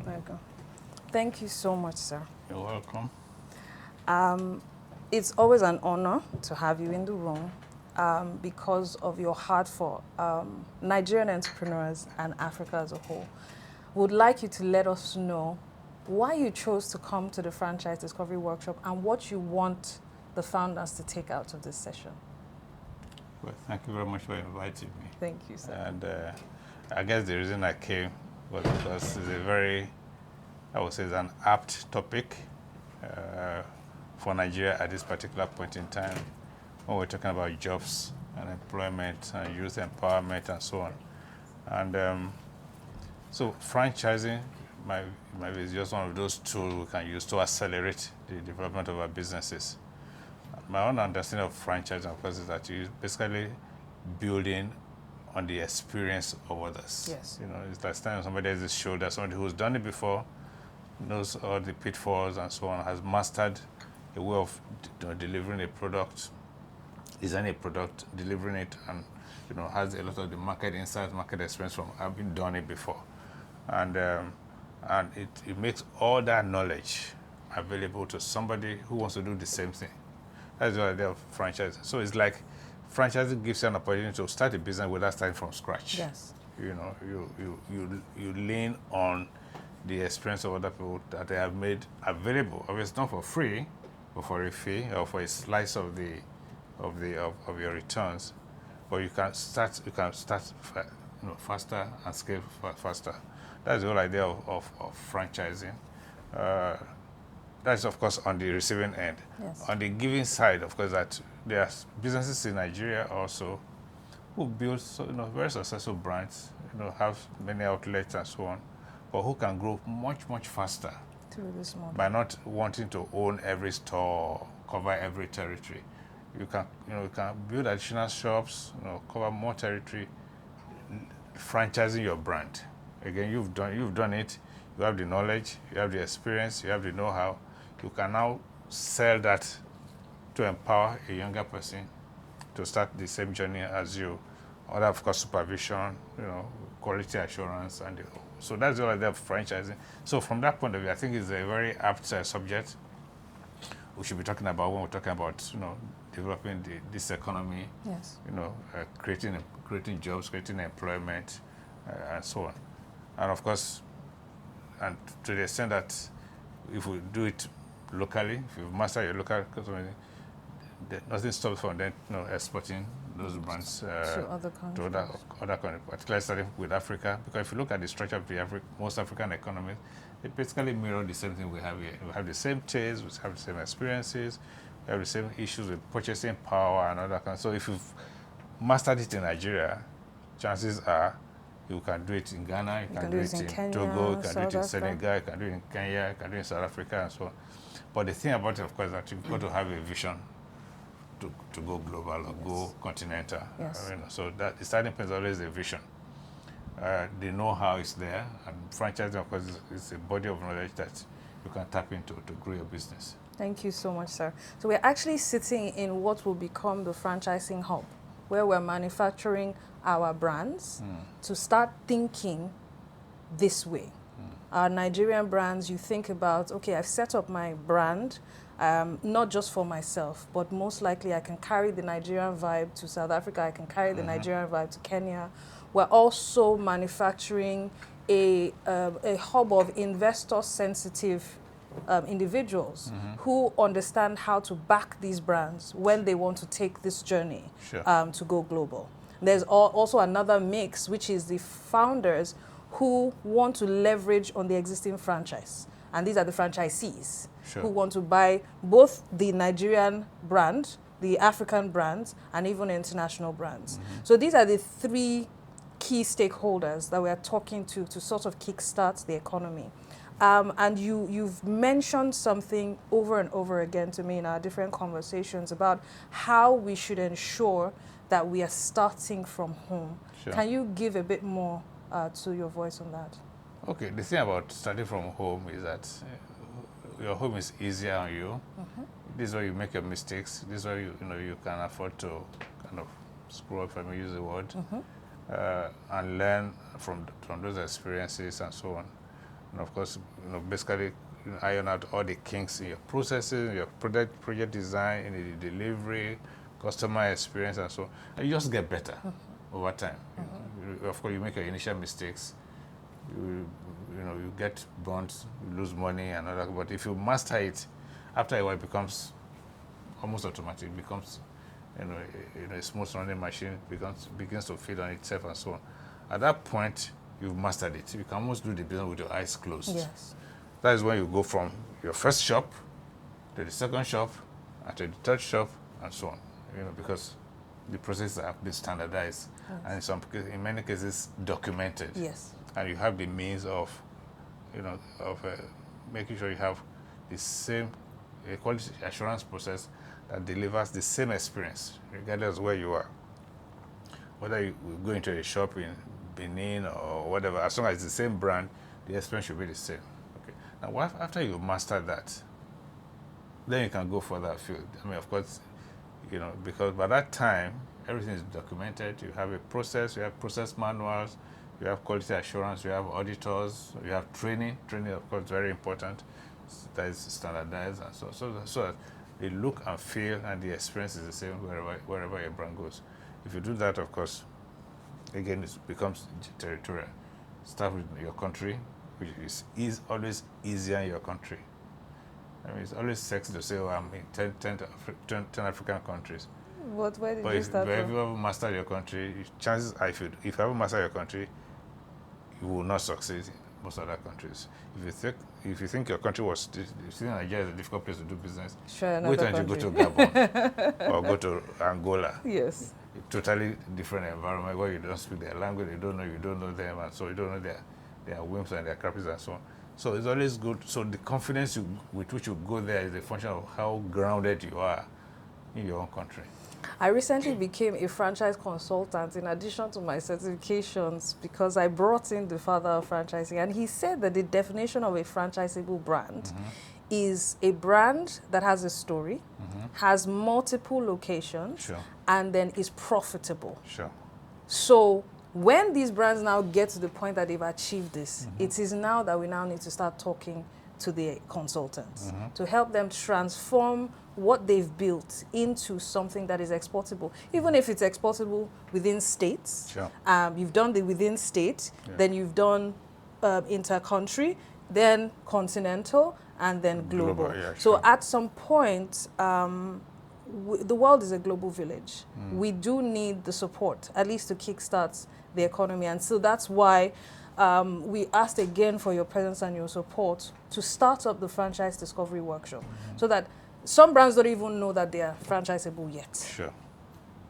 There you go. Thank you so much, sir. You're welcome. It's always an honor to have you in the room because of your heart for Nigerian entrepreneurs and Africa as a whole. Would like you to let us know why you chose to come to the Franchise Discovery Workshop and what you want the founders to take out of this session. Well, thank you very much for inviting me. Thank you, sir. And I guess the reason I came was because it's a very, I would say, it's an apt topic for Nigeria at this particular point in time when we're talking about jobs and employment and youth empowerment and so on. And so franchising maybe is just one of those tools we can use to accelerate the development of our businesses. My own understanding of franchising, of course, is that you're basically building on the experience of others. Yes. You know, it's like standing on somebody else's shoulder, somebody who's done it before, knows all the pitfalls and so on, has mastered a way of delivering a product, designing a product, delivering it, and has a lot of the market insights, market experience from having done it before, and it makes all that knowledge available to somebody who wants to do the same thing. That's the idea of franchising. So it's like franchising gives you an opportunity to start a business without starting from scratch. Yes. You lean on the experience of other people that they have made available. Obviously not for free, but for a fee or for a slice of your returns. But you can start faster and scale faster. That's the whole idea of franchising. That's of course on the receiving end. Yes. On the giving side, of course, that there are businesses in Nigeria also who build very successful brands, have many outlets and so on, but who can grow much faster Through this model. by not wanting to own every store, cover every territory. You can build additional shops, cover more territory, franchising your brand. Again, you've done it. You have the knowledge, you have the experience, you have the know-how. You can now sell that to empower a younger person to start the same journey as you. Other, of course, supervision, quality assurance, and so that's the idea of franchising. So from that point of view, I think it's a very apt subject we should be talking about when we're talking about developing this economy. Yes. Creating jobs, creating employment, and so on. And of course, and to the extent that if we do it locally, if you master your local customer, nothing stops from them exporting those brands to other countries. to other countries, particularly starting with Africa. Because if you look at the structure of most African economies, they basically mirror the same thing we have here. We have the same tastes, we have the same experiences, we have the same issues with purchasing power and other kinds. So if you've mastered it in Nigeria, chances are you can do it in Ghana, you can do it in Kenya, Togo, you can do it in South Senegal, you can do it in Kenya, you can do it in South Africa, and so on. But the thing about it, of course, is that you've got to have a vision to go global or go continental. Yes. So that the starting point is always a vision. The know-how is there, and franchising, of course, is a body of knowledge that you can tap into to grow your business. Thank you so much, sir. So we're actually sitting in what will become the franchising hub, where we're manufacturing our brands to start thinking this way. Our Nigerian brands, you think about, okay, I've set up my brand, not just for myself, but most likely I can carry the Nigerian vibe to South Africa, I can carry the Nigerian vibe to Kenya. We're also manufacturing a hub of investor-sensitive individuals who understand how to back these brands when they want to take this journey to go global. There's also another mix, which is the founders who want to leverage on the existing franchise. And these are the franchisees who want to buy both the Nigerian brand, the African brands, and even international brands. So these are the three key stakeholders that we are talking to sort of kickstart the economy. And you've mentioned something over and over again to me in our different conversations about how we should ensure that we are starting from home. Can you give a bit more to your voice on that? Okay, the thing about starting from home is that your home is easier on you. This is where you make your mistakes. This is where you can afford to kind of screw up, if I may use the word, and learn from those experiences and so on. and of course, basically iron out all the kinks in your processes, your project design, in the delivery, customer experience, and so on. And you just get better over time. Of course, you make your initial mistakes. You get burnt, you lose money and all that. But if you master it, after a while, it becomes almost automatic. It becomes, a smooth running machine. Begins to feed on itself and so on. At that point, you've mastered it. You can almost do the business with your eyes closed. Yes. That is when you go from your first shop to the second shop, and to the third shop, and so on. Because the processes have been standardized, and in many cases documented. Yes. And you have the means of, making sure you have the same quality assurance process that delivers the same experience, regardless of where you are. Whether you go into a shop in Benin or whatever, as long as it's the same brand, the experience should be the same. Okay. Now, after you master that, then you can go further afield. I mean, of course, because by that time, everything is documented. You have a process, you have process manuals, you have quality assurance, you have auditors, you have training. Training, of course, very important. That is standardized, and so that the look and feel and the experience is the same wherever your brand goes. If you do that, of course, again, it becomes territorial. Start with your country, which is always easier in your country. I mean, it's always sexy to say, oh, I'm in 10 African countries. But where did But you start if from? you haven't mastered your country, chances are, if you haven't mastered your country, you will not succeed in most other countries. If you think your country if you think Nigeria is a difficult place to do business, Sure, wait another until you country. go to Gabon or go to Angola. Yes. A totally different environment where you don't speak their language, you don't know them, and so you don't know their whims and their caprices and so on. So it's always good. So the confidence with which you go there is a function of how grounded you are in your own country. I recently became a franchise consultant in addition to my certifications because I brought in the father of franchising, and he said that the definition of a franchisable brand is a brand that has a story, has multiple locations, Sure. and then is profitable. Sure. So when these brands now get to the point that they've achieved this, it is now that we now need to start talking to the consultants to help them transform what they've built into something that is exportable. Even if it's exportable within states, Sure. You've done the within state, then you've done inter-country, then continental, and then global. Yeah, So sure. at some point, the world is a global village. We do need the support, at least to kickstart the economy. And so that's why we asked again for your presence and your support to start up the franchise discovery workshop, so that some brands don't even know that they are franchisable yet. Sure.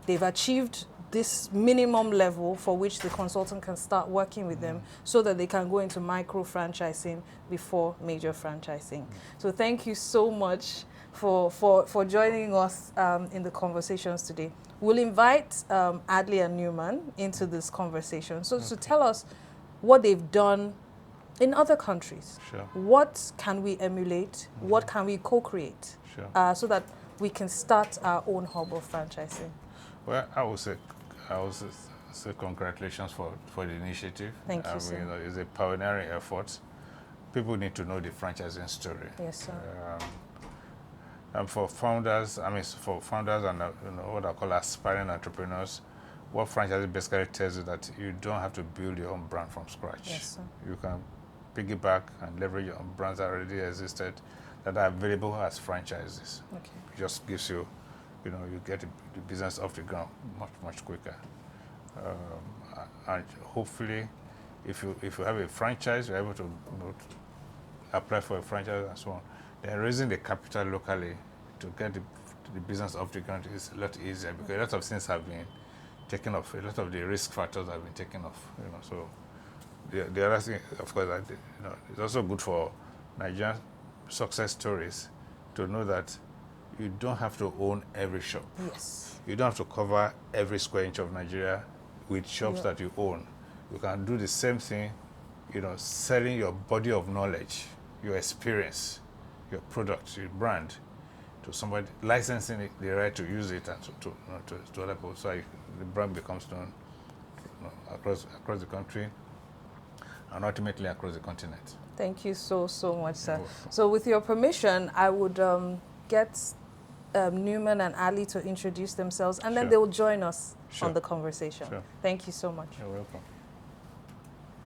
They've achieved this minimum level for which the consultant can start working with them so that they can go into micro franchising before major franchising. So thank you so much for joining us in the conversations today. We'll invite Adley and Newman into this conversation. So to tell us what they've done in other countries. Sure. What can we emulate? What can we co-create? Sure. So that we can start our own hub of franchising. Well, I would say congratulations for the initiative. Thank you, sir. It's a pioneering effort. People need to know the franchising story. Yes, sir. And for founders, and what I call aspiring entrepreneurs, what franchising basically tells you that you don't have to build your own brand from scratch. Yes, sir. You can piggyback and leverage your own brands that already existed that are available as franchises. Okay. It just gives you, you get the business off the ground much quicker. And hopefully, if you have a franchise, you're able to apply for a franchise and so on. Then raising the capital locally to get the business off the ground is a lot easier because a lot of things have been taken off. A lot of the risk factors have been taken off. So the other thing, of course, it's also good for Nigerian success stories to know that you don't have to own every shop. Yes. You don't have to cover every square inch of Nigeria with shops that you own. You can do the same thing, selling your body of knowledge, your experience, your product, your brand to somebody, licensing the right to use it and to other people, so the brand becomes known across the country. and ultimately across the continent. Thank you so much, sir. You're welcome. So with your permission, I would get Newman and Ali to introduce themselves, and then Sure. they will join us Sure. on the conversation. Sure. Thank you so much. You're welcome.